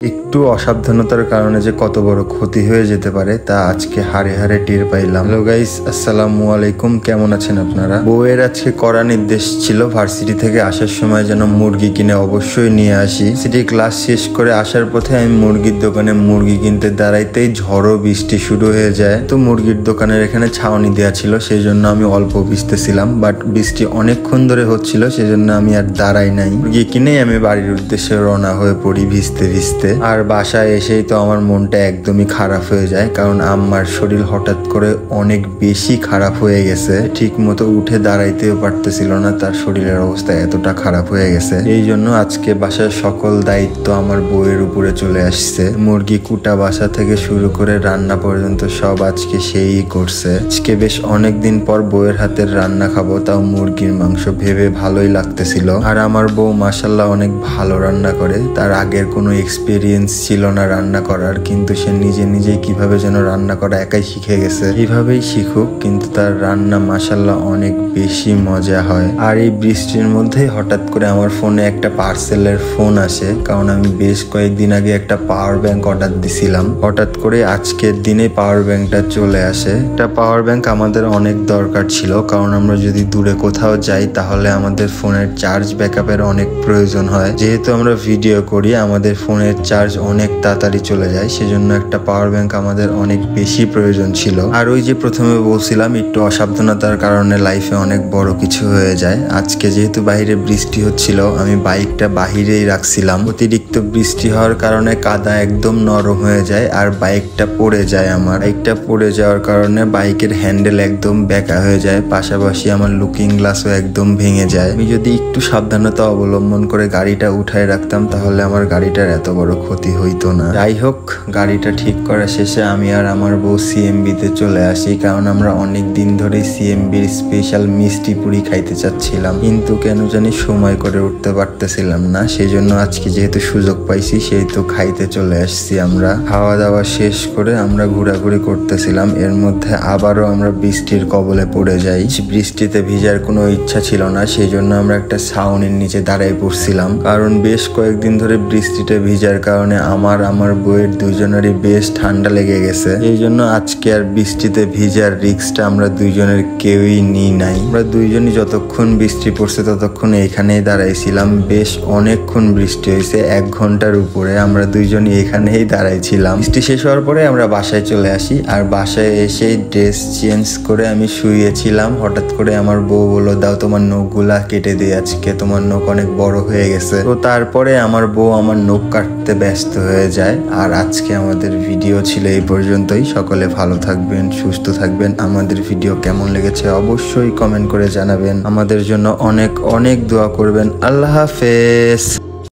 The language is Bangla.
একটু অসাবধানতার কারণে যে কত বড় ক্ষতি হয়ে যেতে পারে তা আজকে হাড়ে হাড়ে টের পাইলাম। হ্যালো গাইস, আসসালামু আলাইকুম। কেমন আছেন আপনারা? বউয়ের আজকে কড়া নির্দেশ ছিল ভার্সিটি থেকে আসার সময় যেন মুরগি কিনে অবশ্যই নিয়ে আসি। সিটি ক্লাস শেষ করে আসার পথে আমি মুরগির দোকানে মুরগি কিনতে দাঁড়াইতেই ঝড়ো বৃষ্টি শুরু হয়ে যায়। তো মুরগির দোকানের এখানে ছাউনি দেওয়া ছিল, সেই জন্য আমি অল্প ভিজতেছিলাম, বাট বৃষ্টি অনেকক্ষণ ধরে হচ্ছিল, সেজন্য আমি আর দাঁড়াই নাই। মুরগি কিনেই আমি বাড়ির উদ্দেশ্যে রওনা হয়ে পড়ি ভিজতে ভিজতে। আর বাসায় এসেই তো আমার মনটা একদমই খারাপ হয়ে যায়, কারণ আম্মার শরীর হঠাৎ করে অনেক বেশি খারাপ হয়ে গেছে। ঠিক মতো উঠে দাঁড়াইতেও পারতেছিল না, তার শরীরের অবস্থা এতটা খারাপ হয়ে গেছে। এই জন্য আজকে বাসার সকল দায়িত্ব আমার বউয়ের উপরে চলে আসছে। মুরগি কুটা বাসা থেকে শুরু করে রান্না পর্যন্ত সব আজকে সেই করছে। আজকে বেশ অনেকদিন পর বউয়ের হাতের রান্না খাবো, তাও মুরগির মাংস। ভেবে ভালোই লাগতেছিল। আর আমার বউ মাশাল্লাহ অনেক ভালো রান্না করে। তার আগের কোনো এক্সপিরিয়েন্স ছিল না রান্না করার, কিন্তু সে নিজে নিজেই কিভাবে যেন রান্না করা একাই শিখে গেছে। এইভাবেই শিখুক, কিন্তু তার রান্না মাশাল্লাহ অনেক বেশি মজা হয়। আর এই বৃষ্টির মধ্যেই হঠাৎ করে আমার ফোনে একটা পার্সেলের ফোন আসে, কারণ আমি বেশ কয়েকদিন আগে একটা পাওয়ার ব্যাংক অর্ডার দিছিলাম। হঠাৎ করে আজকের দিনে পাওয়ার ব্যাংকটা চলে আসে। একটা পাওয়ার ব্যাংক আমাদের অনেক দরকার ছিল, কারণ আমরা যদি দূরে কোথাও যাই তাহলে আমাদের ফোনের চার্জ ব্যাকআপের অনেক প্রয়োজন হয়। যেহেতু আমরা ভিডিও করি, আমাদের ফোনের চার্জ অনেক তাড়াতাড়ি চলে যায়, সেজন্য একটা পাওয়ার ব্যাংক আমাদের অনেক বেশি প্রয়োজন ছিল। আর ওই যে প্রথমে বলছিলাম, একটু অসাবধানতার কারণে লাইফে অনেক বড় কিছু হয়ে যায়। আজকে যেহেতু বাইরে বৃষ্টি হচ্ছিল, আমি বাইকটা বাহিরেই রাখছিলাম। অতিরিক্ত বৃষ্টি হওয়ার কারণে কাদা একদম নরম হয়ে যায় আর বাইকটা পড়ে যায়। আমার বাইকটা পড়ে যাওয়ার কারণে বাইকের হ্যান্ডেল একদম বেঁকা হয়ে যায়, পাশাপাশি আমার লুকিং গ্লাসও একদম ভেঙে যায়। আমি যদি একটু সাবধানতা অবলম্বন করে গাড়িটা উঠায় রাখতাম তাহলে আমার গাড়িটার এত বড় ক্ষতি হইতো না। যাই হোক, গাড়িটা ঠিক করা শেষে আমি আর আমার বউ সিএমবিতে চলে আসি, কারণ আমরা অনেক দিন ধরে সিএমবির স্পেশাল মিষ্টি পুরি খাইতে চাচ্ছিলাম, কিন্তু কেন জানি সময় করে উঠতে পারতেছিলাম না। সেই জন্য আজকে যেহেতু সুযোগ পাইছি, সেহেতু খাইতে চলে আসছি। আমরা খাওয়া দাওয়া শেষ করে আমরা ঘোরাঘুরি করতেছিলাম, এর মধ্যে আবারও আমরা বৃষ্টির কবলে পড়ে যাই। বৃষ্টিতে ভিজার কোনো ইচ্ছা ছিল না, সেই জন্য আমরা একটা ছাউনির নিচে দাঁড়াই পড়ছিলাম, কারণ বেশ কয়েকদিন ধরে বৃষ্টিতে ভিজার কারণে আমার বউয়ের দুজনেরই বেশ ঠান্ডা লেগে গেছে। এই জন্য আজকে আর বৃষ্টিতে ভিজার রিস্কটা আমরা দুইজনের কেউই নিই নাই। আমরা দুইজনই যতক্ষণ বৃষ্টি পড়ছে ততক্ষণ এইখানেই দাঁড়াইছিলাম। বেশ অনেকক্ষণ বৃষ্টি হয়েছে, 1 ঘন্টার উপরে আমরা দুইজনই এখানেই দাঁড়াইছিলাম। বৃষ্টি শেষ হওয়ার পরে আমরা বাসায় চলে আসি, আর বাসায় এসে ড্রেস চেঞ্জ করে আমি শুয়েছিলাম। হঠাৎ করে আমার বউ বলল, দাও তোমার নখগুলা কেটে দিই, আজকে তোমার নখ অনেক বড় হয়ে গেছে। তো তারপরে আমার বউ আমার নখ কাটতে ব্যস্ত হয়ে যায়। আর আজকে আমাদের ভিডিও ছিল এই পর্যন্তই। সকলে ভালো থাকবেন, সুস্থ থাকবেন। আমাদের ভিডিও কেমন লেগেছে অবশ্যই কমেন্ট করে জানাবেন। আমাদের জন্য অনেক অনেক দোয়া করবেন। আল্লাহ হাফেজ।